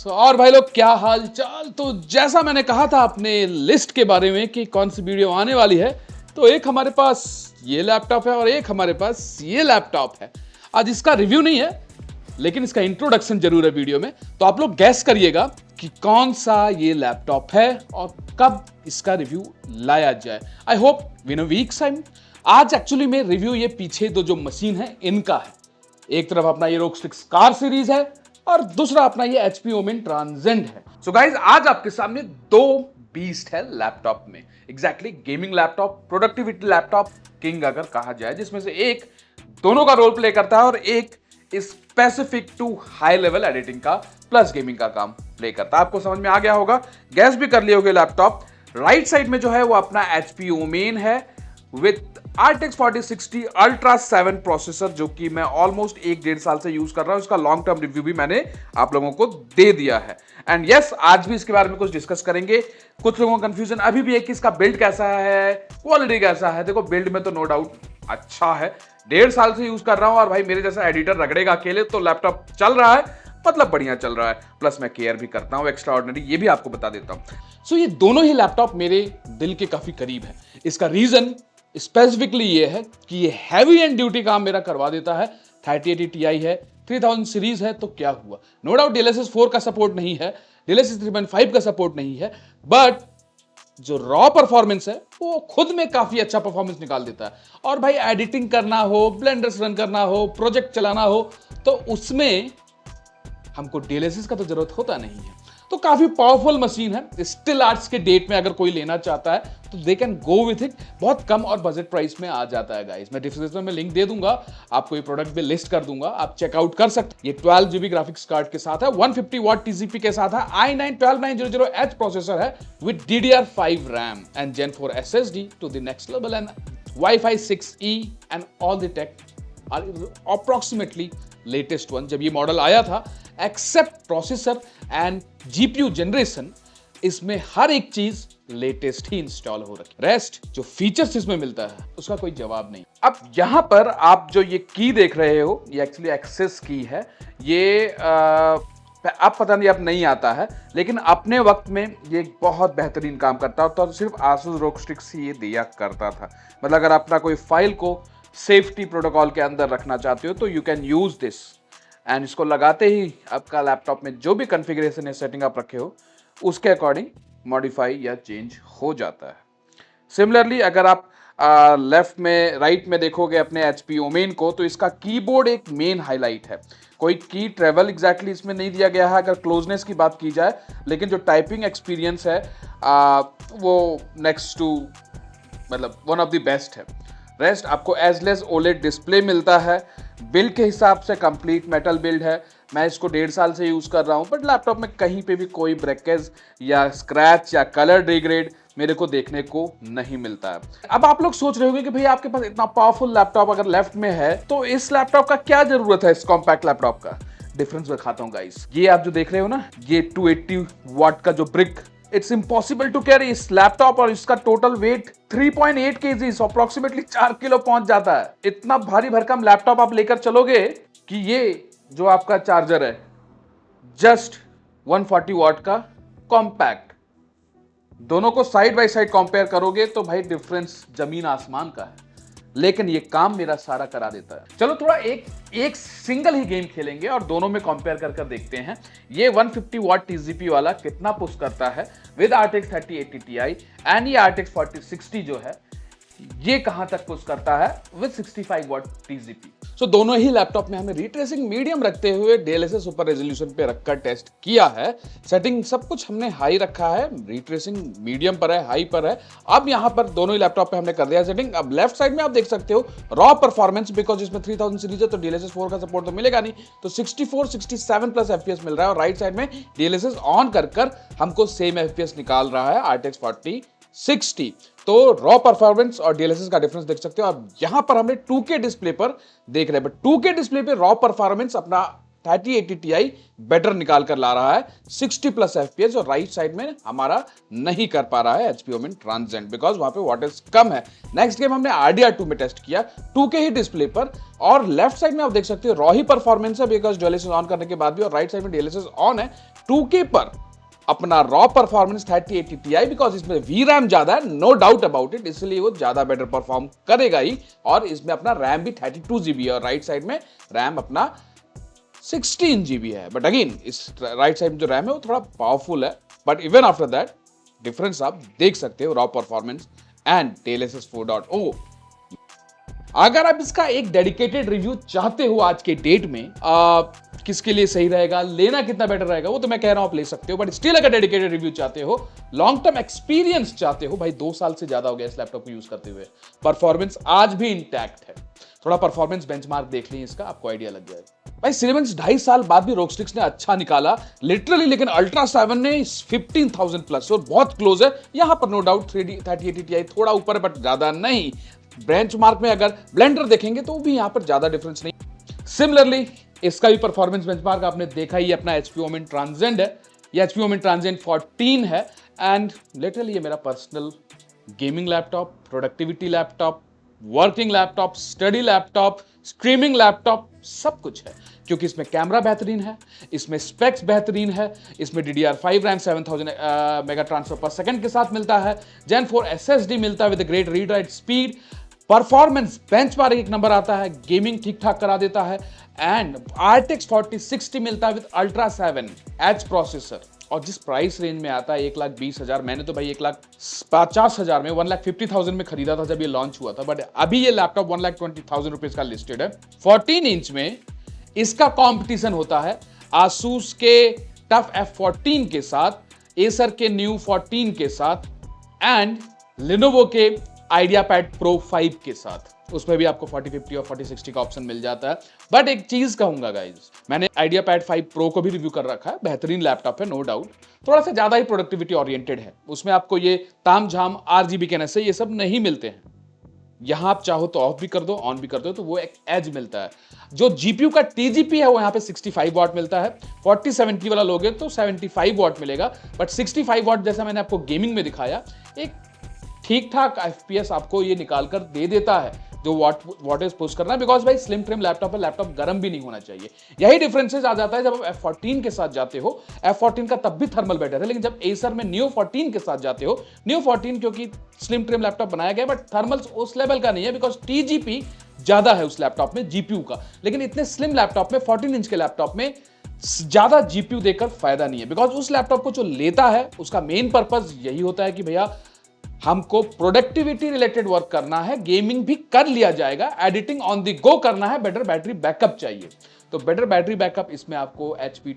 और भाई लोग क्या हाल चाल। तो जैसा मैंने कहा था अपने लिस्ट के बारे में कि कौन सी वीडियो आने वाली है, तो एक हमारे पास ये लैपटॉप है और एक हमारे पास ये लैपटॉप है। आज इसका रिव्यू नहीं है लेकिन इसका इंट्रोडक्शन जरूर है वीडियो में। तो आप लोग गैस करिएगा कि कौन सा ये लैपटॉप है और कब इसका रिव्यू लाया जाए। I hope win a weeks time. आज एक्चुअली में रिव्यू ये पीछे दो जो मशीन है इनका है। एक तरफ अपना ये रोग स्ट्रिक्स कार सीरीज है और दूसरा अपना ये HP ओमेन ट्रांसेंड है। सो गाइज आज आपके सामने दो बीस्ट है लैपटॉप में। Exactly gaming laptop, productivity laptop king अगर कहा जाए, जिसमें से एक दोनों का रोल प्ले करता है और एक specific to high level editing का प्लस गेमिंग का काम प्ले करता है। आपको समझ में आ गया होगा, गैस भी कर लिए होगे लैपटॉप। राइट साइड में जो है वो अपना HP ओमेन है विथ RTX 4060 Ultra 7 प्रोसेसर, जो कि मैं ऑलमोस्ट 1-1.5 साल से यूज कर रहा हूं। इसका लॉन्ग टर्म रिव्यू भी मैंने आप लोगों को दे दिया है। एंड यस, आज भी इसके बारे में कुछ डिस्कस करेंगे। कुछ लोगों को कंफ्यूजन अभी भी है कि इसका बिल्ड कैसा है, क्वालिटी कैसा है। देखो, बिल्ड में तो नो डाउट अच्छा है। 1.5 साल से यूज कर रहा हूं और भाई मेरे जैसा एडिटर रगड़ेगा अकेले तो लैपटॉप चल रहा है, मतलब बढ़िया चल रहा है। प्लस मैं केयर भी करता हूं एक्स्ट्रा ऑर्डिनरी, ये भी आपको बता देता हूं। सो ये दोनों ही लैपटॉप मेरे दिल के काफी करीब है। इसका रीजन स्पेसिफिकली ये है कि ये हैवी एंड ड्यूटी काम मेरा करवा देता है। 3080 Ti है, 3000 सीरीज है, तो क्या हुआ। नो डाउट DLSS 4 का सपोर्ट नहीं है, DLSS 3.5 का सपोर्ट नहीं है, बट जो रॉ परफॉर्मेंस है वो खुद में काफी अच्छा परफॉर्मेंस निकाल देता है। और भाई एडिटिंग करना हो, ब्लेंडर्स रन करना हो, प्रोजेक्ट चलाना हो, तो उसमें हमको DLSS का तो जरूरत होता नहीं है। तो काफी पावरफुल मशीन है। स्टिल आर्ट्स के डेट में अगर कोई लेना चाहता है तो they can go with it. बहुत कम और बजट प्राइस में आ जाता है गाइस। मैं डिस्क्रिप्शन में लिंक दे दूंगा, आपको ये प्रोडक्ट भी लिस्ट कर दूंगा, आप चेकआउट कर सकते। ये 12 GB ग्राफिक्स कार्ड के साथ है, 150 वाट TCP के साथ है, i9-12900H प्रोसेसर है with DDR5 RAM and Gen 4 SSD to the next level and Wi-Fi 6E and all the tech are approximately latest one. जब ये मॉडल आया था, except processor and GPU generation, इसमें हर एक चीज लेटेस्ट ही इंस्टॉल हो रखी। रेस्ट जो फीचर्स इसमें मिलता है उसका कोई जवाब नहीं। अब यहां पर आप जो ये की देख रहे हो, ये एक्चुअली एक्सेस की है। ये अब पता नहीं, अब नहीं आता है, लेकिन अपने वक्त में ये बहुत बेहतरीन काम करता है। तो सिर्फ Asus ROG Strix ही ये दिया करता था। मतलब अगर अपना कोई फाइल को सेफ्टी प्रोटोकॉल के अंदर रखना चाहते हो तो you can use this. And इसको लगाते ही आपका लैपटॉप में जो भी कॉन्फ़िगरेशन या सेटिंग आप रखे हो उसके अकॉर्डिंग मॉडिफाई या चेंज हो जाता है। सिमिलरली अगर आप लेफ्ट में राइट में देखोगे अपने HP ओमेन को, तो इसका कीबोर्ड एक मेन हाईलाइट है। कोई की ट्रेवल एग्जैक्टली इसमें नहीं दिया गया है अगर क्लोजनेस की बात की जाए, लेकिन जो टाइपिंग एक्सपीरियंस है वो नेक्स्ट टू, मतलब वन ऑफ द बेस्ट है। रेस्ट आपको एजलेस OLED डिस्प्ले मिलता है। बिल्ड के हिसाब से कंप्लीट मेटल बिल्ड है। मैं इसको 1.5 साल से यूज कर रहा हूं, बट लैपटॉप में कहीं पे भी कोई ब्रेकेज या स्क्रैच या कलर डिग्रेड मेरे को देखने को नहीं मिलता है। अब आप लोग सोच रहे होंगे कि भाई आपके पास इतना पावरफुल लैपटॉप अगर लेफ्ट में है तो इस लैपटॉप का क्या जरूरत है, इस कॉम्पैक्ट लैपटॉप का। डिफरेंस दिखाता हूं गाइस। ये आप जो देख रहे हो ना, ये 280 वाट का जो brick, it's impossible to carry. इस लैपटॉप और इसका total weight 3.8 kg, approximately 4 kilo पहुंच जाता है। इतना भारी भरकम लैपटॉप आप लेकर चलोगे कि ये जो आपका चार्जर है जस्ट 140 वाट का कॉम्पैक्ट, दोनों को साइड बाय साइड कंपेयर करोगे तो भाई डिफरेंस जमीन आसमान का है। लेकिन ये काम मेरा सारा करा देता है। चलो थोड़ा एक सिंगल ही गेम खेलेंगे और दोनों में कंपेयर कर देखते हैं ये 150 वाट TCP वाला कितना पुश करता है विद RTX 3080 Ti एंड ये RTX 4060 जो है ये कहां तक पुश करता है विद 65 वाट TCP। सो दोनों ही लैपटॉप में हमें रीट्रेसिंग मीडियम रखते हुए DLSS सुपर रेजोल्यूशन पे रखकर टेस्ट किया है। सेटिंग सब कुछ हमने हाई रखा है, रीट्रेसिंग मीडियम पर है, हाई पर है। अब यहां पर दोनों ही लैपटॉप पे हमने कर दिया सेटिंग। अब लेफ्ट साइड में आप देख सकते हो रॉ परफॉर्मेंस, बिकॉज इसमें 3000 सीरीज है तो DLSS 4 का सपोर्ट तो मिलेगा नहीं, तो 64-67 प्लस FPS मिल रहा है। और राइट साइड में DLSS ऑन कर हमको सेम FPS निकाल रहा है RTX 4060। तो रॉ परफॉर्मेंस और DLSS का डिफरेंस देख सकते हो। अब यहां पर हमने 2K डिस्प्ले पर देख रहे हैं, बट 2K डिस्प्ले पे रॉ परफॉर्मेंस अपना 3080 Ti बेटर निकाल कर ला रहा है 60 प्लस FPS, और राइट साइड में हमारा नहीं कर पा रहा है HP ओमेन ट्रांसेंड, बिकॉज वहां पे वॉटेज कम है। नेक्स्ट गेम हमने RDR2 में टेस्ट किया 2K ही डिस्प्ले पर, और लेफ्ट साइड में आप देख सकते हो रॉ ही परफॉर्मेंस है बिकॉज DLSS ऑन करने के बाद भी, और राइट साइड में DLSS ऑन है 2K पर अपना रॉ परफॉर्मेंस 3080 Ti, बिकॉज इसमें VRAM ज्यादा है, नो डाउट अबाउट इट, इसलिए वो ज्यादा बेटर परफॉर्म करेगा ही। और इसमें अपना रैम भी 32 GB है और राइट साइड में रैम अपना 16 GB है। बट अगेन इस राइट साइड में जो रैम है वो थोड़ा पावरफुल है, but even after that difference आप देख सकते हो रॉ परफॉर्मेंस एंड DLSS 4.0। अगर आप इसका एक डेडिकेटेड रिव्यू चाहते हो आज के डेट में, किसके लिए सही रहेगा, लेना कितना बेटर रहेगा, वो तो मैं कह रहा हूं आप ले सकते हो, बट स्टिल अगर डेडिकेटेड रिव्यू चाहते हो, लॉन्ग टर्म एक्सपीरियंस चाहते हो, भाई 2 साल से ज्यादा हो गया इस लैपटॉप को यूज करते हुए, परफॉर्मेंस आज भी इंटैक्ट है। थोड़ा परफॉर्मेंस बेंचमार्क देख लीजिए इसका, आपको आइडिया लग जाएगा। भाई सिनेमेंस 2.5 साल बाद भी रोस्टिक्स ने अच्छा निकाला लिटरली, लेकिन अल्ट्रा 7 ने 15,000 प्लस और बहुत क्लोज है यहां पर, नो डाउट 3080 Ti थोड़ा ऊपर है बट ज्यादा नहीं। बेंचमार्क में अगर ब्लेंडर देखेंगे तो भी यहां पर ज्यादा डिफरेंस नहीं। सिमिलरली इसका भी परफॉर्मेंस बेंचमार्क आपने देखा ही, अपना HP Omen Transcend है, ये HP Omen Transcend 14 है एंड लिटरली ये मेरा personal gaming laptop, productivity laptop, working laptop, study laptop, streaming laptop, सब कुछ है, क्योंकि इसमें कैमरा बेहतरीन है, इसमें स्पेक्स बेहतरीन है, इसमें DDR5 रैम 7000 मेगा ट्रांसफर पर सेकंड के साथ मिलता है, Gen 4 SSD मिलता है with great read write speed, performance benchmark एक नंबर आता है, गेमिंग ठीक ठाक करा देता है एंड RTX 4060 मिलता है विद अल्ट्रा 7H प्रोसेसर। और जिस प्राइस रेंज में आता है 1,20,000, मैंने तो भाई 1,50,000 में 1,50,000 में खरीदा था जब ये लॉन्च हुआ था, बट अभी ये लैपटॉप 1,20,000 रुपीज का लिस्टेड है। 14 इंच में इसका कंपटीशन होता है Asus के टफ F14 के साथ, Acer के Neo 14 के साथ एंड Lenovo के IdeaPad Pro 5 के साथ। उसमें भी आपको 4050 और 4060 का ऑप्शन मिल जाता है। बट एक चीज कहूंगा गाइज, मैंने IdeaPad 5 Pro को भी रिव्यू कर रखा है, बेहतरीन लैपटॉप है नो डाउट, थोड़ा सा ज्यादा ही प्रोडक्टिविटी ओरिएंटेड है, उसमें आपको ये तामझाम RGB के NSA ये सब नहीं मिलते हैं। यहां आप चाहो तो ऑफ भी कर दो, ऑन भी कर दो, तो वो एक एज मिलता है। जो GPU का TGP है वो यहाँ पे 65 वॉट मिलता है, 4070 वाला लोगे तो 75 वॉट मिलेगा, बट 65 वॉट जैसा मैंने आपको गेमिंग में दिखाया, एक ठीक ठाक FPS आपको ये निकाल कर दे देता है जो वॉटेज पुश करना है, बिकॉज भाई स्लिम ट्रिम लैपटॉप है, लैपटॉप गर्म भी नहीं होना चाहिए। यही डिफरेंसेस आ जाता है जब आप F14 के साथ जाते हो, F14 का तब भी थर्मल बेटर है, लेकिन जब Acer में Neo 14 के साथ जाते हो, Neo 14 क्योंकि स्लिम ट्रिम लैपटॉप बनाया गया बट थर्मल्स उस लेवल का नहीं है, बिकॉज TGP ज्यादा है उस लैपटॉप में GPU का, लेकिन इतने स्लिम लैपटॉप में 14 इंच के लैपटॉप में ज्यादा GPU देकर फायदा नहीं है, बिकॉज उस लैपटॉप को जो लेता है उसका मेन पर्पज यही होता है कि भैया हमको प्रोडक्टिविटी रिलेटेड वर्क करना है, गेमिंग भी कर लिया जाएगा, एडिटिं ऑन द गो करना है, बेटर बैटरी बैकअप चाहिए, तो बेटर बैटरी बैकअप इसमें आपको HP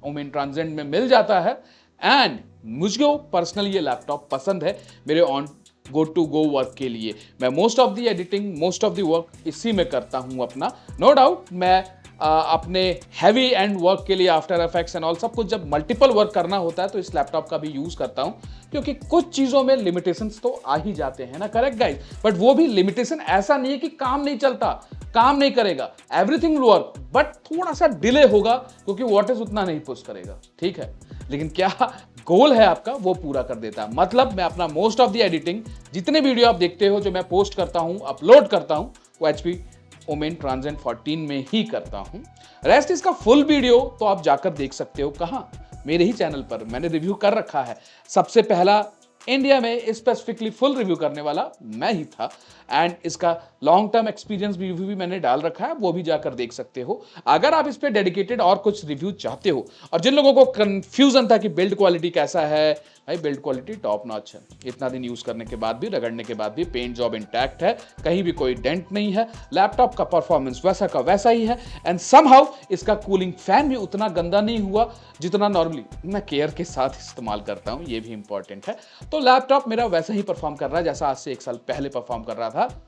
Omen Transcend में मिल जाता है। एंड मुझको पर्सनली ये लैपटॉप पसंद है मेरे on go to go work के लिए। मैं most of the editing, most of the work इसी में करता हूं अपना, नो डाउट मैं अपने हैवी एंड वर्क के लिए आफ्टर इफेक्ट्स एंड ऑल सब कुछ जब मल्टीपल वर्क करना होता है तो इस लैपटॉप का भी यूज करता हूं, क्योंकि कुछ चीजों में लिमिटेशंस तो आ ही जाते हैं ना, करेक्ट गाइस, बट वो भी लिमिटेशन ऐसा नहीं है कि काम नहीं चलता, काम नहीं करेगा, एवरीथिंग विल वर्क, बट थोड़ा सा डिले होगा क्योंकि वॉटेज उतना नहीं पुश करेगा, ठीक है, लेकिन क्या गोल है आपका वो पूरा कर देता है। मतलब मैं अपना मोस्ट ऑफ द एडिटिंग, जितने वीडियो आप देखते हो जो मैं पोस्ट करता हूं, अपलोड करता हूं, वो HP Omen Transcend 14 में ही करता हूं। रेस्ट इसका फुल वीडियो तो आप जाकर देख सकते हो, कहां, मेरे ही चैनल पर मैंने रिव्यू कर रखा है। सबसे पहला इंडिया में स्पेसिफिकली फुल रिव्यू करने वाला मैं ही था, एंड इसका लॉन्ग टर्म एक्सपीरियंस रिव्यू भी मैंने डाल रखा है, वो भी जाकर देख सकते हो अगर आप इस पे डेडिकेटेड और कुछ रिव्यू चाहते हो। और जिन लोगों को कंफ्यूजन था कि बिल्ड क्वालिटी कैसा है, भाई बिल्ड क्वालिटी टॉप नॉच है, इतना दिन यूज करने के बाद भी, रगड़ने के बाद भी पेंट जॉब इंटैक्ट है, कहीं भी कोई डेंट नहीं है, लैपटॉप का परफॉर्मेंस वैसा का वैसा ही है, एंड समहाउ इसका कूलिंग फैन भी उतना गंदा नहीं हुआ जितना नॉर्मली मैं केयर के साथ इस्तेमाल करता हूं, ये भी इंपॉर्टेंट है। तो लैपटॉप मेरा वैसा ही परफॉर्म कर रहा है जैसा आज से 1 साल पहले परफॉर्म कर रहा था,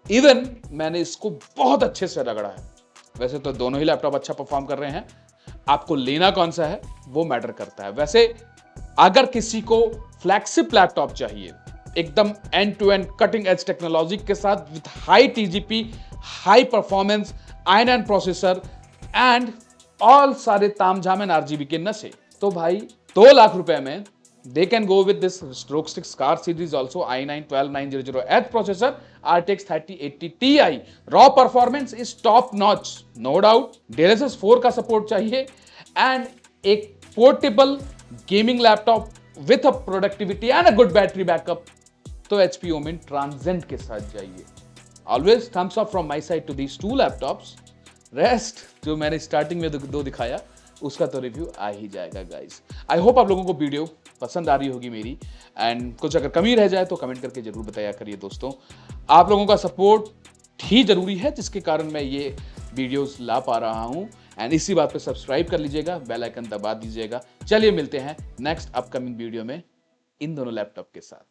इवन मैंने इसको बहुत अच्छे से रगड़ा है। वैसे तो दोनों ही लैपटॉप अच्छा परफॉर्म कर रहे हैं, आपको लेना कौन सा है वो मैटर करता है। वैसे अगर किसी को फ्लैगशिप लैपटॉप चाहिए एकदम end to end cutting edge technology के साथ with high TGP, high performance, i9 processor and all सारे तामझाम एंड RGB के नशे, तो भाई 2 लाख रुपए में they can go with this Rockstrix car series also, i9 12900H processor, RTX 3080 Ti, raw performance is top notch, no doubt, DLSS 4 का support चाहिए, एंड एक portable gaming laptop with a productivity and a good battery backup, तो HP Omen Transcend के साथ जाइए। Always thumbs up from my side to these two laptops. Rest जो मैंने starting में दो दिखाया उसका तो रिव्यू आ ही जाएगा गाइस। आई होप आप लोगों को वीडियो पसंद आ रही होगी मेरी, एंड कुछ अगर कमी रह जाए तो कमेंट करके जरूर बताया करिए दोस्तों। आप लोगों का सपोर्ट ही जरूरी है जिसके कारण मैं ये वीडियोस ला पा रहा हूं, एंड इसी बात पे सब्सक्राइब कर लीजिएगा, बेल आइकन दबा दीजिएगा। चलिए मिलते हैं नेक्स्ट अपकमिंग वीडियो में इन दोनों लैपटॉप के साथ।